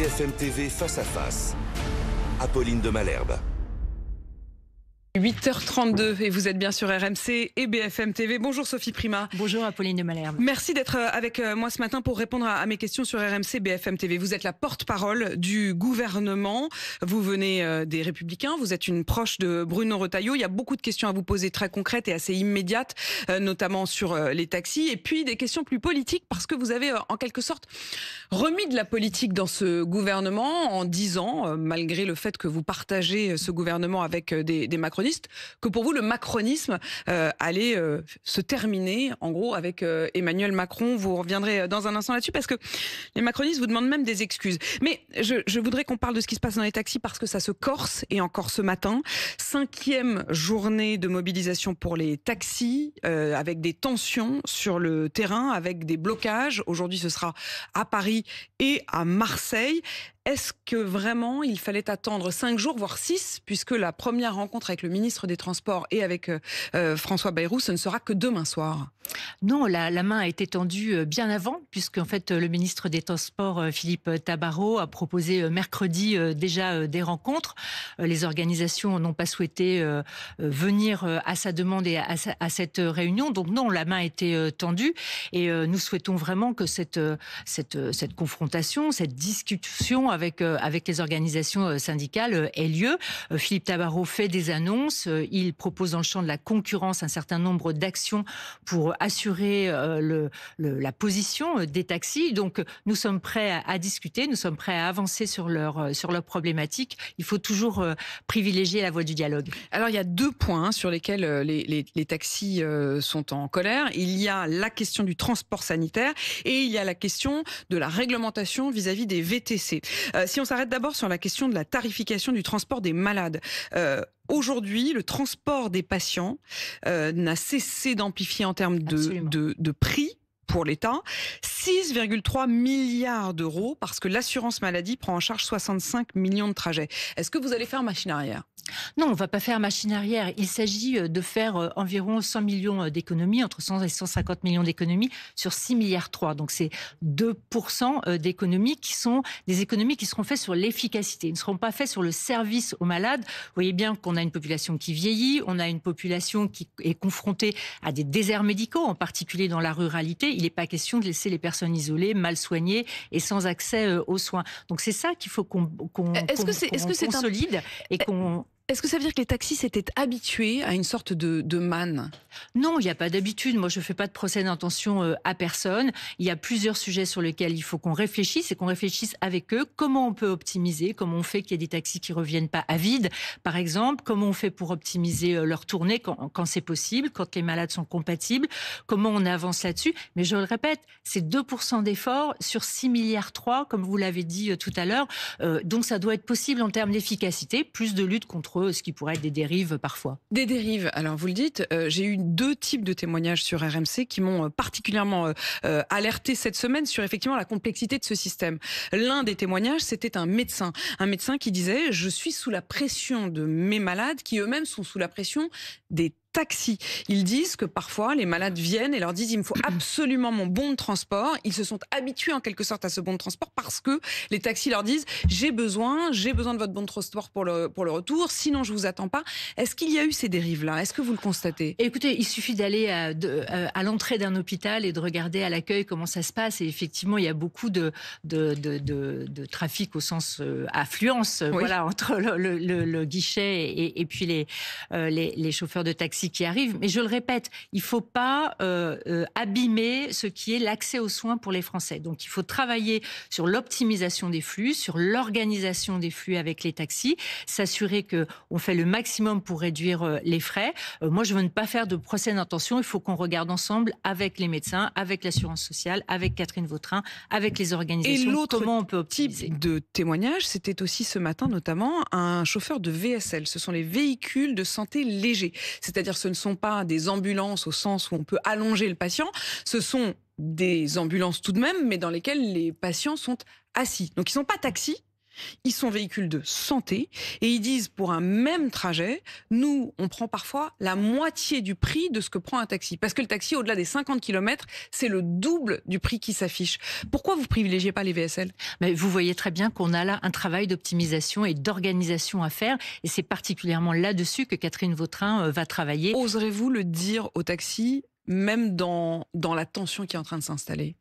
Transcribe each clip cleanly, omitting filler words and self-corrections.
BFM TV face à face. Apolline de Malherbe. 8h32 et vous êtes bien sur RMC et BFM TV. Bonjour Sophie Primas. Bonjour Apolline de Malherbe. Merci d'être avec moi ce matin pour répondre à mes questions sur RMC BFM TV. Vous êtes la porte-parole du gouvernement. Vous venez des Républicains. Vous êtes une proche de Bruno Retailleau. Il y a beaucoup de questions à vous poser très concrètes et assez immédiates, notamment sur les taxis. Et puis des questions plus politiques parce que vous avez en quelque sorte remis de la politique dans ce gouvernement en disant, malgré le fait que vous partagez ce gouvernement avec des macronistes, que pour vous le macronisme allait se terminer en gros avec Emmanuel Macron. Vous reviendrez dans un instant là-dessus parce que les macronistes vous demandent même des excuses. Mais je voudrais qu'on parle de ce qui se passe dans les taxis parce que ça se corse et encore ce matin. 5e journée de mobilisation pour les taxis avec des tensions sur le terrain, avec des blocages. Aujourd'hui ce sera à Paris et à Marseille. Est-ce que vraiment il fallait attendre 5 jours, voire 6, puisque la première rencontre avec le ministre des Transports et avec François Bayrou, ce ne sera que demain soir? Non, la main a été tendue bien avant, puisque en fait le ministre des Transports, Philippe Tabarot, a proposé mercredi déjà des rencontres. Les organisations n'ont pas souhaité venir à sa demande et à cette réunion. Donc non, la main a été tendue et nous souhaitons vraiment que cette confrontation, cette discussion avec les organisations syndicales ait lieu. Philippe Tabarot fait des annonces. Il propose dans le champ de la concurrence un certain nombre d'actions pour assurer la position des taxis. Donc nous sommes prêts à discuter, nous sommes prêts à avancer sur leur problématique. Il faut toujours privilégier la voie du dialogue. Alors il y a 2 points sur lesquels les taxis sont en colère. Il y a la question du transport sanitaire et il y a la question de la réglementation vis-à-vis des VTC. Si on s'arrête d'abord sur la question de la tarification du transport des malades. Aujourd'hui, le transport des patients n'a cessé d'amplifier en termes de prix pour l'État, 6,3 milliards d'euros parce que l'assurance maladie prend en charge 65 millions de trajets. Est-ce que vous allez faire machine arrière ? Non, on ne va pas faire machine arrière. Il s'agit de faire environ 100 millions d'économies, entre 100 et 150 millions d'économies sur 6,3 milliards. Donc c'est 2% d'économies qui sont des économies qui seront faites sur l'efficacité. Ils ne seront pas faits sur le service aux malades. Vous voyez bien qu'on a une population qui vieillit, on a une population qui est confrontée à des déserts médicaux, en particulier dans la ruralité. Il n'est pas question de laisser les personnes isolées, mal soignées et sans accès aux soins. Donc c'est ça qu'il faut qu'on consolide et qu'on... Est-ce que ça veut dire que les taxis s'étaient habitués à une sorte de manne ? Non, il n'y a pas d'habitude. Moi, je ne fais pas de procès d'intention à personne. Il y a plusieurs sujets sur lesquels il faut qu'on réfléchisse et qu'on réfléchisse avec eux. Comment on peut optimiser ? Comment on fait qu'il y ait des taxis qui ne reviennent pas à vide, par exemple ? Comment on fait pour optimiser leur tournée quand c'est possible, quand les malades sont compatibles ? Comment on avance là-dessus ? Mais je le répète, c'est 2% d'efforts sur 6,3 milliards, comme vous l'avez dit tout à l'heure. Donc, ça doit être possible en termes d'efficacité, plus de lutte contre ce qui pourrait être des dérives parfois. Des dérives, alors vous le dites, j'ai eu 2 types de témoignages sur RMC qui m'ont particulièrement alerté cette semaine sur effectivement la complexité de ce système. L'un des témoignages, c'était un médecin qui disait « Je suis sous la pression de mes malades qui eux-mêmes sont sous la pression des taxis ». Ils disent que parfois les malades viennent et leur disent il me faut absolument mon bon de transport. Ils se sont habitués en quelque sorte à ce bon de transport parce que les taxis leur disent j'ai besoin de votre bon de transport pour le retour, sinon je vous attends pas. Est-ce qu'il y a eu ces dérives-là ? Est-ce que vous le constatez ? Écoutez, il suffit d'aller à l'entrée d'un hôpital et de regarder à l'accueil comment ça se passe. Et effectivement, il y a beaucoup de trafic au sens affluence, oui. Voilà, entre le guichet et puis les chauffeurs de taxi qui arrivent. Mais je le répète, il ne faut pas abîmer ce qui est l'accès aux soins pour les Français. Donc il faut travailler sur l'optimisation des flux, sur l'organisation des flux avec les taxis, s'assurer qu'on fait le maximum pour réduire les frais. Moi, je veux ne pas faire de procès d'intention. Il faut qu'on regarde ensemble avec les médecins, avec l'assurance sociale, avec Catherine Vautrin, avec les organisations. Et l'autre comment on peut optimiser. Type de témoignage, c'était aussi ce matin notamment un chauffeur de VSL. Ce sont les véhicules de santé légers. C'est-à-dire ce ne sont pas des ambulances au sens où on peut allonger le patient, ce sont des ambulances tout de même, mais dans lesquelles les patients sont assis. Donc ils ne sont pas taxis, Ils sont véhicules de santé et ils disent pour un même trajet, nous, on prend parfois la moitié du prix de ce que prend un taxi. Parce que le taxi, au-delà des 50 km, c'est le double du prix qui s'affiche. Pourquoi vous privilégiez pas les VSL ? Mais vous voyez très bien qu'on a là un travail d'optimisation et d'organisation à faire. Et c'est particulièrement là-dessus que Catherine Vautrin va travailler. Oserez-vous le dire au taxi, même dans la tension qui est en train de s'installer ?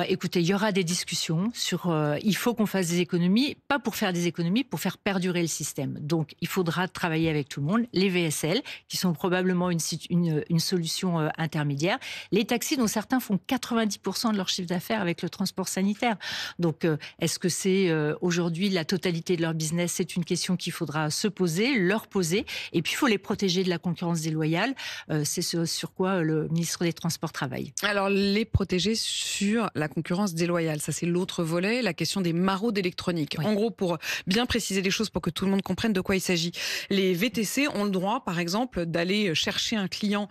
Écoutez, il y aura des discussions sur... il faut qu'on fasse des économies, pas pour faire des économies, pour faire perdurer le système. Donc, il faudra travailler avec tout le monde. Les VSL, qui sont probablement une solution intermédiaire. Les taxis, dont certains font 90% de leur chiffre d'affaires avec le transport sanitaire. Donc, est-ce que c'est aujourd'hui la totalité de leur business ? C'est une question qu'il faudra se poser, leur poser. Et puis, il faut les protéger de la concurrence déloyale. C'est ce sur quoi le ministre des Transports travaille. Alors, les protéger sur la concurrence déloyale, ça c'est l'autre volet, la question des maraudes électroniques. Oui. En gros, pour bien préciser les choses, pour que tout le monde comprenne de quoi il s'agit, les VTC ont le droit, par exemple, d'aller chercher un client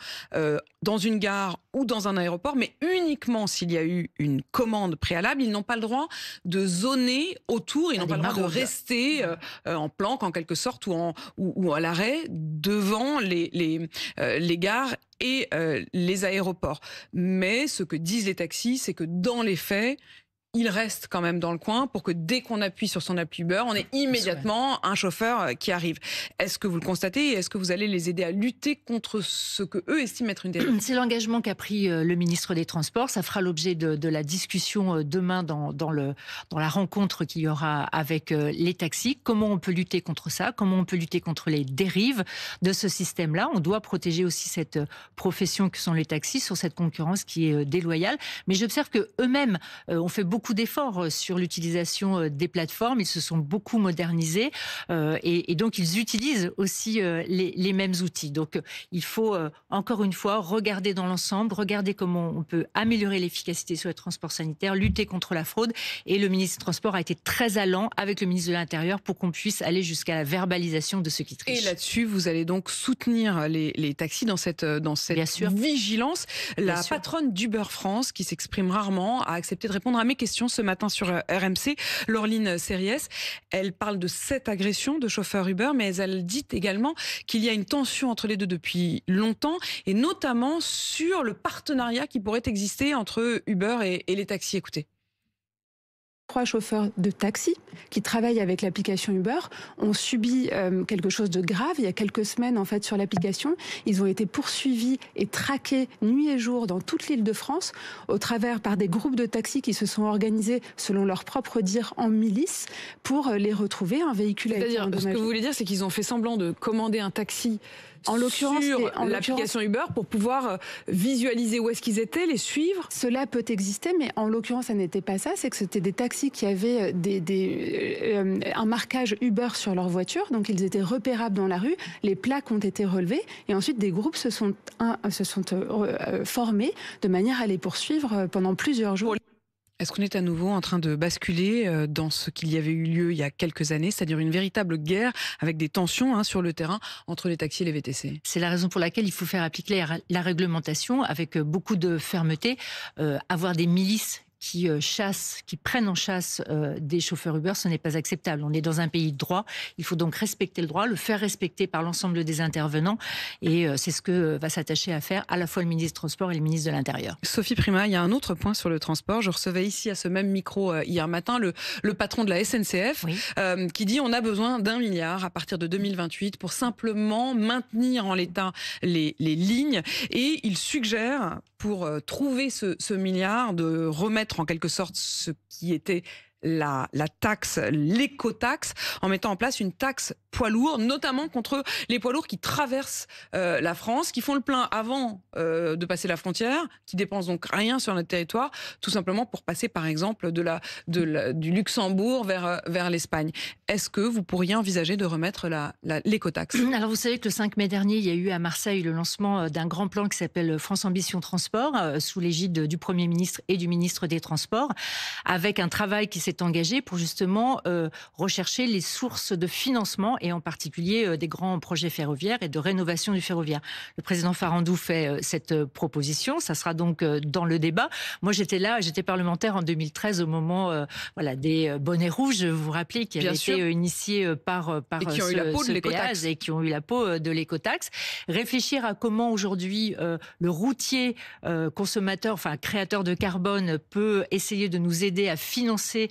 dans une gare ou dans un aéroport, mais uniquement s'il y a eu une commande préalable. Ils n'ont pas le droit de zoner autour, ils n'ont pas le droit de rester en planque, en quelque sorte, ou à l'arrêt devant les gares et les aéroports. Mais ce que disent les taxis, c'est que dans les faits, il reste quand même dans le coin pour que dès qu'on appuie sur son appli Uber, on ait immédiatement un chauffeur qui arrive. Est-ce que vous le constatez et est-ce que vous allez les aider à lutter contre ce que eux estiment être une dérive ? C'est l'engagement qu'a pris le ministre des Transports. Ça fera l'objet de la discussion demain dans la rencontre qu'il y aura avec les taxis. Comment on peut lutter contre ça ? Comment on peut lutter contre les dérives de ce système-là ? On doit protéger aussi cette profession que sont les taxis sur cette concurrence qui est déloyale. Mais j'observe qu'eux-mêmes ont fait beaucoup d'efforts sur l'utilisation des plateformes. Ils se sont beaucoup modernisés et donc ils utilisent aussi les mêmes outils. Donc il faut encore une fois regarder dans l'ensemble, regarder comment on peut améliorer l'efficacité sur les transports sanitaires, lutter contre la fraude. Et le ministre des Transports a été très allant avec le ministre de l'Intérieur pour qu'on puisse aller jusqu'à la verbalisation de ceux qui trichent. Et là-dessus, vous allez donc soutenir les taxis dans cette vigilance. La patronne d'Uber France, qui s'exprime rarement, a accepté de répondre à mes questions ce matin sur RMC, Laureline Sériès. Elle parle de 7 agressions de chauffeurs Uber, mais elle dit également qu'il y a une tension entre les deux depuis longtemps, et notamment sur le partenariat qui pourrait exister entre Uber et les taxis. Écoutez. 3 chauffeurs de taxi qui travaillent avec l'application Uber ont subi quelque chose de grave il y a quelques semaines en fait sur l'application. Ils ont été poursuivis et traqués nuit et jour dans toute l'Île-de-France par des groupes de taxis qui se sont organisés selon leur propre dire en milice pour les retrouver. Un véhicule a été endommagé. Ce que vous voulez dire, c'est qu'ils ont fait semblant de commander un taxi sur l'application Uber pour pouvoir visualiser où est-ce qu'ils étaient, les suivre. Cela peut exister, mais en l'occurrence, ça n'était pas ça. C'est que c'était des taxis qui avaient un marquage Uber sur leur voiture, donc ils étaient repérables dans la rue. Les plaques ont été relevées et ensuite des groupes se sont formés de manière à les poursuivre pendant plusieurs jours. Est-ce qu'on est à nouveau en train de basculer dans ce qu'il y avait eu lieu il y a quelques années, c'est-à-dire une véritable guerre avec des tensions sur le terrain entre les taxis et les VTC ? C'est la raison pour laquelle il faut faire appliquer la réglementation avec beaucoup de fermeté, avoir des milices qui prennent en chasse des chauffeurs Uber, ce n'est pas acceptable. On est dans un pays de droit, il faut donc respecter le droit, le faire respecter par l'ensemble des intervenants, et c'est ce que va s'attacher à faire à la fois le ministre des Transports et le ministre de l'Intérieur. Sophie Primas, il y a un autre point sur le transport. Je recevais ici à ce même micro hier matin le patron de la SNCF qui dit on a besoin d'1 milliard à partir de 2028 pour simplement maintenir en l'état les lignes, et il suggère pour trouver ce milliard de remettre en quelque sorte ce qui était la taxe, l'écotaxe, en mettant en place une taxe poids lourds, notamment contre les poids lourds qui traversent la France, qui font le plein avant de passer la frontière, qui dépensent donc rien sur notre territoire, tout simplement pour passer par exemple du Luxembourg vers l'Espagne. Est-ce que vous pourriez envisager de remettre l'écotaxe ? Alors vous savez que le 5 mai dernier, il y a eu à Marseille le lancement d'un grand plan qui s'appelle France Ambition Transport, sous l'égide du Premier ministre et du ministre des Transports, avec un travail qui s'est s'est engagé pour justement rechercher les sources de financement et en particulier des grands projets ferroviaires et de rénovation du ferroviaire. Le président Farandou fait cette proposition, ça sera donc dans le débat. Moi j'étais parlementaire en 2013 au moment des bonnets rouges, vous vous rappelez, qui avaient été initiés par et qui ont eu la peau de l'écotaxe et qui ont eu la peau de l'écotaxe. Réfléchir à comment aujourd'hui le routier consommateur, créateur de carbone peut essayer de nous aider à financer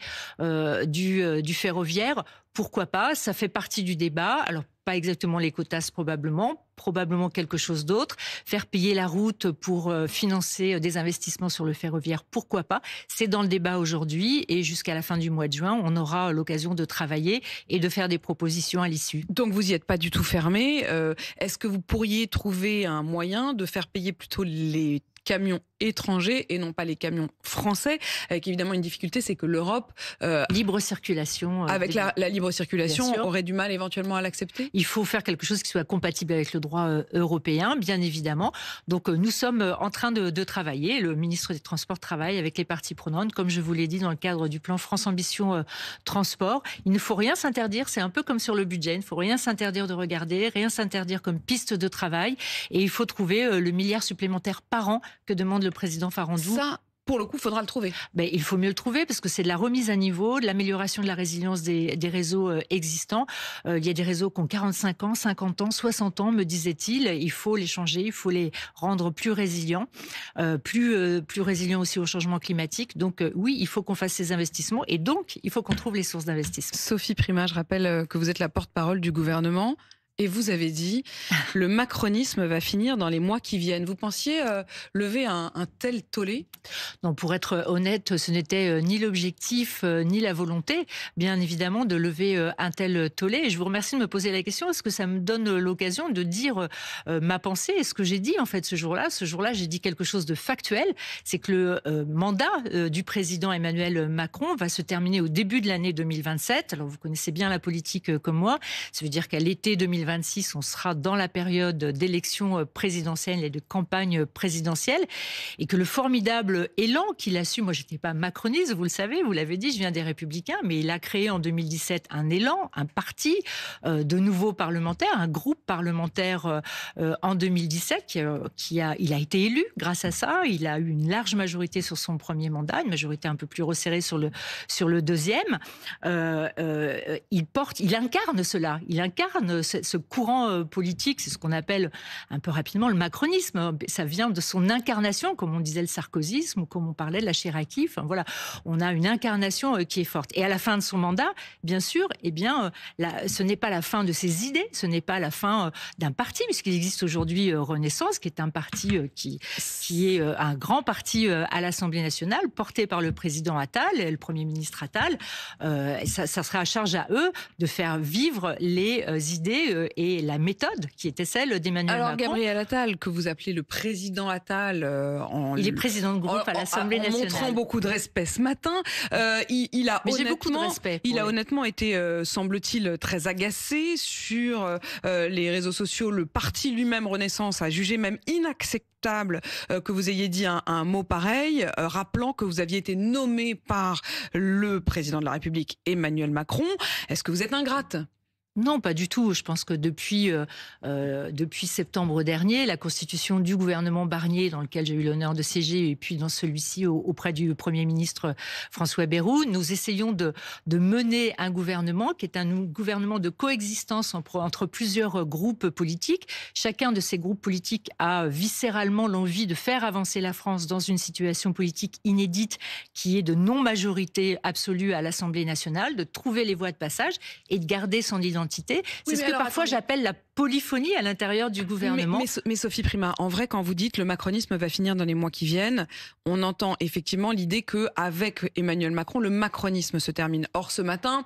du ferroviaire. Pourquoi pas? Ça fait partie du débat. Alors, pas exactement l'écotaxe probablement quelque chose d'autre. Faire payer la route pour financer des investissements sur le ferroviaire, pourquoi pas? C'est dans le débat aujourd'hui et jusqu'à la fin du mois de juin, on aura l'occasion de travailler et de faire des propositions à l'issue. Donc vous n'y êtes pas du tout fermé. Est-ce que vous pourriez trouver un moyen de faire payer plutôt les camions étrangers et non pas les camions français, avec évidemment une difficulté, c'est que l'Europe... libre circulation. Avec la libre circulation, aurait du mal éventuellement à l'accepter? Il faut faire quelque chose qui soit compatible avec le droit européen, bien évidemment. Donc nous sommes en train de travailler. Le ministre des Transports travaille avec les parties prenantes, comme je vous l'ai dit, dans le cadre du plan France Ambition Transport. Il ne faut rien s'interdire, c'est un peu comme sur le budget, il ne faut rien s'interdire de regarder, rien s'interdire comme piste de travail. Et il faut trouver le milliard supplémentaire par an que demande le président Farandou. Ça, pour le coup, il faudra le trouver. Il faut mieux le trouver parce que c'est de la remise à niveau, de l'amélioration de la résilience des réseaux existants. Il y a des réseaux qui ont 45 ans, 50 ans, 60 ans, me disait-il. Il faut les changer, il faut les rendre plus résilients, plus résilients aussi au changement climatique. Donc oui, il faut qu'on fasse ces investissements et donc il faut qu'on trouve les sources d'investissement. Sophie Primas, je rappelle que vous êtes la porte-parole du gouvernement. Et vous avez dit, le macronisme va finir dans les mois qui viennent. Vous pensiez lever un tel tollé? Non, pour être honnête, ce n'était ni l'objectif ni la volonté, bien évidemment, de lever un tel tollé. Et je vous remercie de me poser la question, parce que ça me donne l'occasion de dire ma pensée et ce que j'ai dit en fait ce jour-là. Ce jour-là, j'ai dit quelque chose de factuel, c'est que le mandat du président Emmanuel Macron va se terminer au début de l'année 2027. Alors vous connaissez bien la politique comme moi, ça veut dire qu'à l'été 2026, on sera dans la période d'élections présidentielles et de campagne présidentielle, et que le formidable élan qu'il a su, moi j'étais pas macroniste, vous le savez, vous l'avez dit, je viens des Républicains, mais il a créé en 2017 un élan, un parti, de nouveaux parlementaires, un groupe parlementaire en 2017, il a été élu grâce à ça, il a eu une large majorité sur son premier mandat, une majorité un peu plus resserrée sur le deuxième. Il incarne cela, il incarne ce courant politique, c'est ce qu'on appelle un peu rapidement le macronisme. Ça vient de son incarnation, comme on disait le sarkozysme, ou comme on parlait de la Chiraquie. Enfin, voilà, on a une incarnation qui est forte. Et à la fin de son mandat, bien sûr, ce n'est pas la fin de ses idées, ce n'est pas la fin d'un parti, puisqu'il existe aujourd'hui Renaissance, qui est un parti qui est un grand parti à l'Assemblée nationale, porté par le président Attal, le Premier ministre Attal. Ça sera à charge à eux de faire vivre les idées et la méthode qui était celle d'Emmanuel Macron. Alors Gabriel Attal, que vous appelez le président Attal, il est président de groupe à l'Assemblée nationale. En montrant beaucoup de respect ce matin, il a honnêtement été, semble-t-il, très agacé sur les réseaux sociaux. Le parti lui-même, Renaissance, a jugé même inacceptable que vous ayez dit un mot pareil, rappelant que vous aviez été nommé par le président de la République, Emmanuel Macron. Est-ce que vous êtes ingrate ? Non, pas du tout. Je pense que depuis septembre dernier, la constitution du gouvernement Barnier, dans lequel j'ai eu l'honneur de siéger, et puis dans celui-ci auprès du Premier ministre François Bayrou, nous essayons de mener un gouvernement qui est un gouvernement de coexistence entre plusieurs groupes politiques. Chacun de ces groupes politiques a viscéralement l'envie de faire avancer la France dans une situation politique inédite qui est de non-majorité absolue à l'Assemblée nationale, de trouver les voies de passage et de garder son identité. C'est ce que parfois j'appelle la polyphonie à l'intérieur du gouvernement. Mais Sophie Primas, en vrai, quand vous dites le macronisme va finir dans les mois qui viennent, on entend effectivement l'idée qu'avec Emmanuel Macron, le macronisme se termine. Or, ce matin,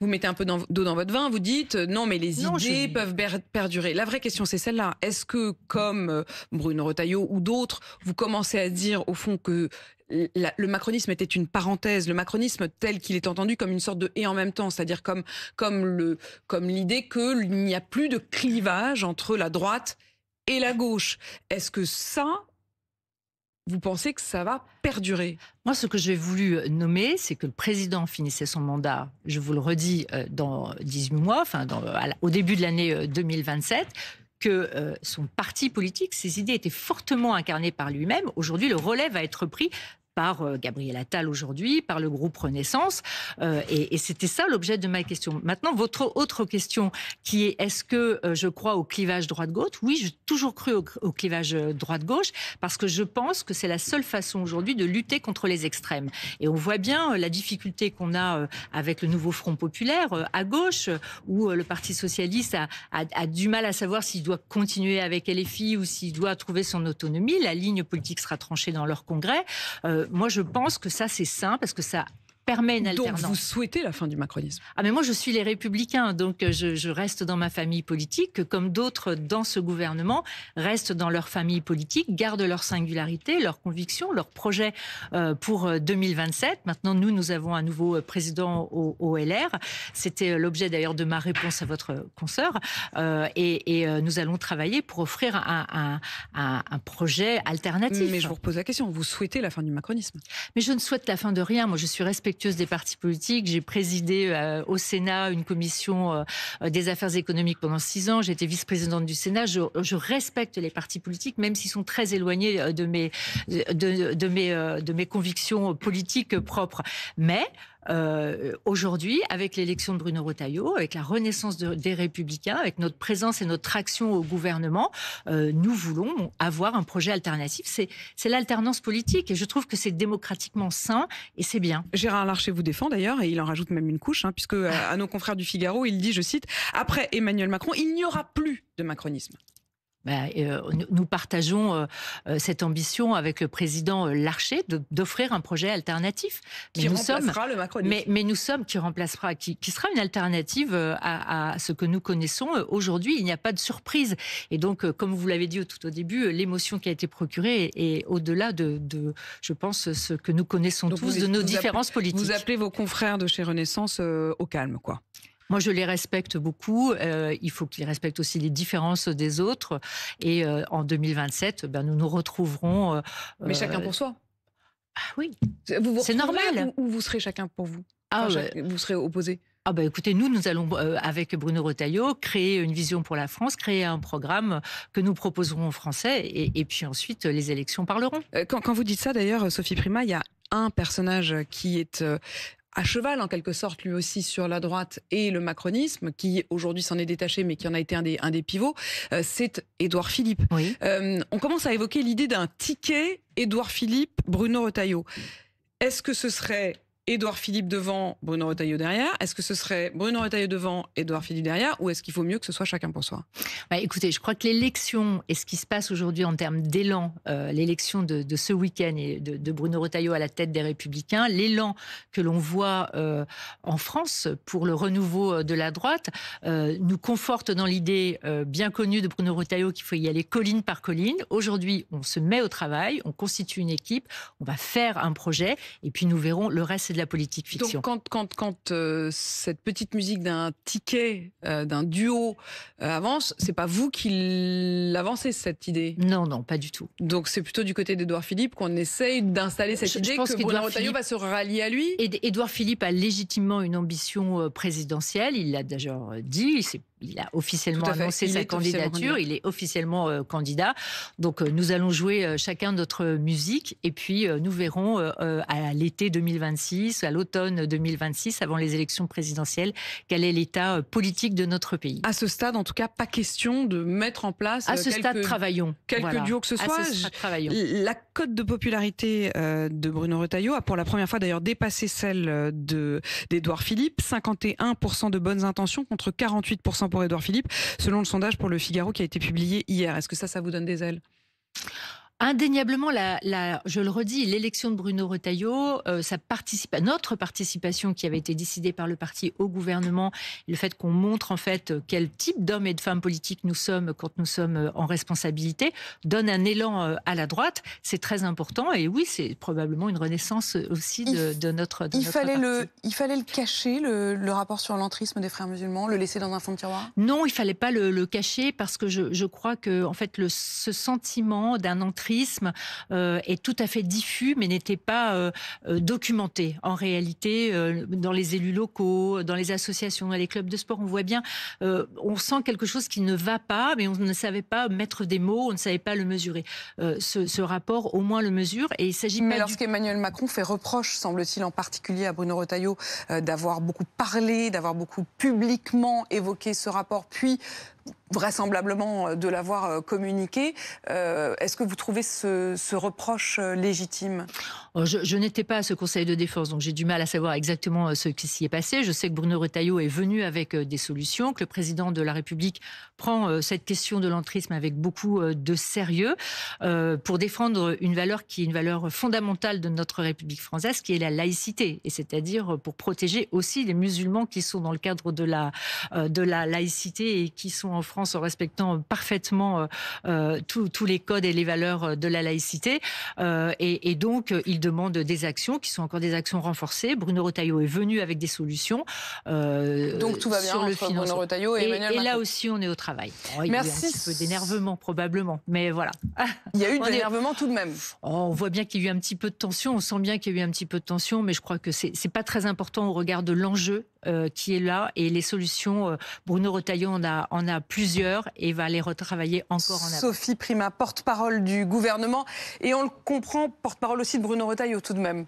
vous mettez un peu d'eau dans votre vin, vous dites non, mais les idées peuvent perdurer. La vraie question, c'est celle-là. Est-ce que, comme Bruno Retailleau ou d'autres, vous commencez à dire au fond que le macronisme était une parenthèse, le macronisme tel qu'il est entendu comme une sorte de « et en même temps », c'est-à-dire comme l'idée qu'il n'y a plus de clivage entre la droite et la gauche. Est-ce que ça, vous pensez que ça va perdurer? Moi, ce que j'ai voulu nommer, c'est que le président finissait son mandat, je vous le redis, dans 18 mois, enfin au début de l'année 2027, que son parti politique, ses idées étaient fortement incarnées par lui-même. Aujourd'hui, le relais va être pris par Gabriel Attal aujourd'hui, par le groupe Renaissance. Et c'était ça l'objet de ma question. Maintenant, votre autre question qui est est-ce que je crois au clivage droite-gauche? Oui, j'ai toujours cru au clivage droite-gauche parce que je pense que c'est la seule façon aujourd'hui de lutter contre les extrêmes. Et on voit bien la difficulté qu'on a avec le nouveau Front populaire à gauche, où le Parti socialiste a du mal à savoir s'il doit continuer avec LFI ou s'il doit trouver son autonomie. La ligne politique sera tranchée dans leur congrès. Moi, je pense que ça, c'est sain parce que ça permet une alternance. Donc, vous souhaitez la fin du macronisme? Ah, mais moi, je suis les Républicains, donc je reste dans ma famille politique, comme d'autres dans ce gouvernement restent dans leur famille politique, gardent leur singularité, leurs convictions, leurs projets pour 2027. Maintenant, nous avons un nouveau président au LR. C'était l'objet d'ailleurs de ma réponse à votre consoeur. Et nous allons travailler pour offrir un projet alternatif. Mais je vous repose la question, vous souhaitez la fin du macronisme? Mais je ne souhaite la fin de rien. Moi, je suis respectueuse des partis politiques. J'ai présidé au Sénat une commission des affaires économiques pendant 6 ans. J'étais vice-présidente du Sénat. Je respecte les partis politiques, même s'ils sont très éloignés de mes convictions politiques propres. Mais aujourd'hui, avec l'élection de Bruno Retailleau, avec la renaissance des Républicains, avec notre présence et notre action au gouvernement, nous voulons avoir un projet alternatif. C'est l'alternance politique et je trouve que c'est démocratiquement sain et c'est bien. Gérard Larcher vous défend d'ailleurs et il en rajoute même une couche, puisque à nos confrères du Figaro, il dit, je cite, « Après Emmanuel Macron, il n'y aura plus de macronisme ». Nous partageons cette ambition avec le président Larcher d'offrir un projet alternatif. Qui remplacera le macronisme. Mais nous sommes, qui sera une alternative à ce que nous connaissons. Aujourd'hui, il n'y a pas de surprise. Et donc, comme vous l'avez dit tout au début, l'émotion qui a été procurée est au-delà de, je pense, ce que nous connaissons donc tous de nos différences politiques. Vous appelez vos confrères de chez Renaissance au calme, quoi. Moi, je les respecte beaucoup. Il faut qu'ils respectent aussi les différences des autres. Et en 2027, nous nous retrouverons... Mais chacun pour soi. Ah oui, c'est normal. Ou vous serez chacun pour vous? Vous serez opposés? Écoutez, nous allons, avec Bruno Retailleau, créer une vision pour la France, créer un programme que nous proposerons aux Français et puis ensuite, les élections parleront. Quand vous dites ça, d'ailleurs, Sophie Primas, il y a un personnage qui est... à cheval, en quelque sorte, lui aussi, sur la droite et le macronisme, qui aujourd'hui s'en est détaché, mais qui en a été un des pivots, c'est Édouard Philippe. Oui. On commence à évoquer l'idée d'un ticket Édouard Philippe, Bruno Retailleau. Est-ce que ce serait Édouard Philippe devant, Bruno Retailleau derrière? Est-ce que ce serait Bruno Retailleau devant, Édouard Philippe derrière? Ou est-ce qu'il faut mieux que ce soit chacun pour soi? Écoutez, je crois que l'élection et ce qui se passe aujourd'hui en termes d'élan, l'élection de ce week-end et de Bruno Retailleau à la tête des Républicains, l'élan que l'on voit en France pour le renouveau de la droite, nous conforte dans l'idée bien connue de Bruno Retailleau qu'il faut y aller colline par colline. Aujourd'hui, on se met au travail, on constitue une équipe, on va faire un projet et puis nous verrons le reste, c'est de la politique fiction. Donc quand cette petite musique d'un ticket, d'un duo avance, c'est pas vous qui l'avancez, cette idée? Non, pas du tout. Donc c'est plutôt du côté d'Édouard Philippe qu'on essaye d'installer cette idée que Bruno Retailleau va se rallier à lui? Édouard Philippe a légitimement une ambition présidentielle, il l'a déjà dit, il a officiellement annoncé sa candidature, il est officiellement candidat. Donc nous allons jouer chacun notre musique et puis nous verrons à l'été 2026, à l'automne 2026, avant les élections présidentielles, quel est l'état politique de notre pays. À ce stade, en tout cas, pas question de mettre en place travaillons. Quelques duos que ce soit. Travaillons. La cote de popularité de Bruno Retailleau a pour la première fois d'ailleurs dépassé celle d'Édouard Philippe. 51% de bonnes intentions contre 48% pour Édouard Philippe, selon le sondage pour le Figaro qui a été publié hier. Est-ce que ça vous donne des ailes? Indéniablement, je le redis, l'élection de Bruno Retailleau, notre participation qui avait été décidée par le parti au gouvernement, le fait qu'on montre en fait quel type d'hommes et de femmes politiques nous sommes quand nous sommes en responsabilité, donne un élan à la droite. C'est très important et oui, c'est probablement une renaissance aussi de notre parti. Il fallait le cacher, le rapport sur l'entrisme des frères musulmans, le laisser dans un fond de tiroir? Non, il fallait pas le cacher parce que je crois que en fait ce sentiment d'un entrisme l'entrisme est tout à fait diffus, mais n'était pas documenté. En réalité, dans les élus locaux, dans les associations, dans les clubs de sport, on voit bien, on sent quelque chose qui ne va pas, mais on ne savait pas mettre des mots, on ne savait pas le mesurer. Ce rapport, au moins, le mesure. Et il s'agit Mais pas lorsqu'Emmanuel Macron fait reproche, semble-t-il, en particulier à Bruno Retailleau, d'avoir beaucoup parlé, d'avoir beaucoup publiquement évoqué ce rapport, puis vraisemblablement de l'avoir communiqué, est-ce que vous trouvez ce reproche légitime ? Je n'étais pas à ce Conseil de défense, donc j'ai du mal à savoir exactement ce qui s'y est passé. Je sais que Bruno Retailleau est venu avec des solutions, que le président de la République prend cette question de l'entrisme avec beaucoup de sérieux pour défendre une valeur qui est une valeur fondamentale de notre République française, qui est la laïcité, et c'est-à-dire pour protéger aussi les musulmans qui sont dans le cadre de la laïcité et qui sont en France en respectant parfaitement tous les codes et les valeurs de la laïcité. Et donc, il demande des actions qui sont encore des actions renforcées. Bruno Retailleau est venu avec des solutions. Donc tout va bien sur le entre Bruno Retailleau et Emmanuel Macron. Et là aussi, on est au travail. Bon, il y a eu un petit peu d'énervement, probablement. Mais voilà. Il y a eu de l'énervement tout de même. On voit bien qu'il y a eu un petit peu de tension. On sent bien qu'il y a eu un petit peu de tension. Mais je crois que c'est pas très important au regard de l'enjeu qui est là. Et les solutions, Bruno Retailleau en a plusieurs et va les retravailler encore en avant. Sophie Primas, porte-parole du gouvernement. Et on le comprend, porte-parole aussi de Bruno Retailleau tout de même.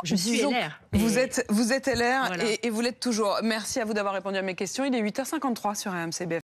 Je suis LR. Vous êtes LR, voilà. et vous l'êtes toujours. Merci à vous d'avoir répondu à mes questions. Il est 8h53 sur RMC BFM.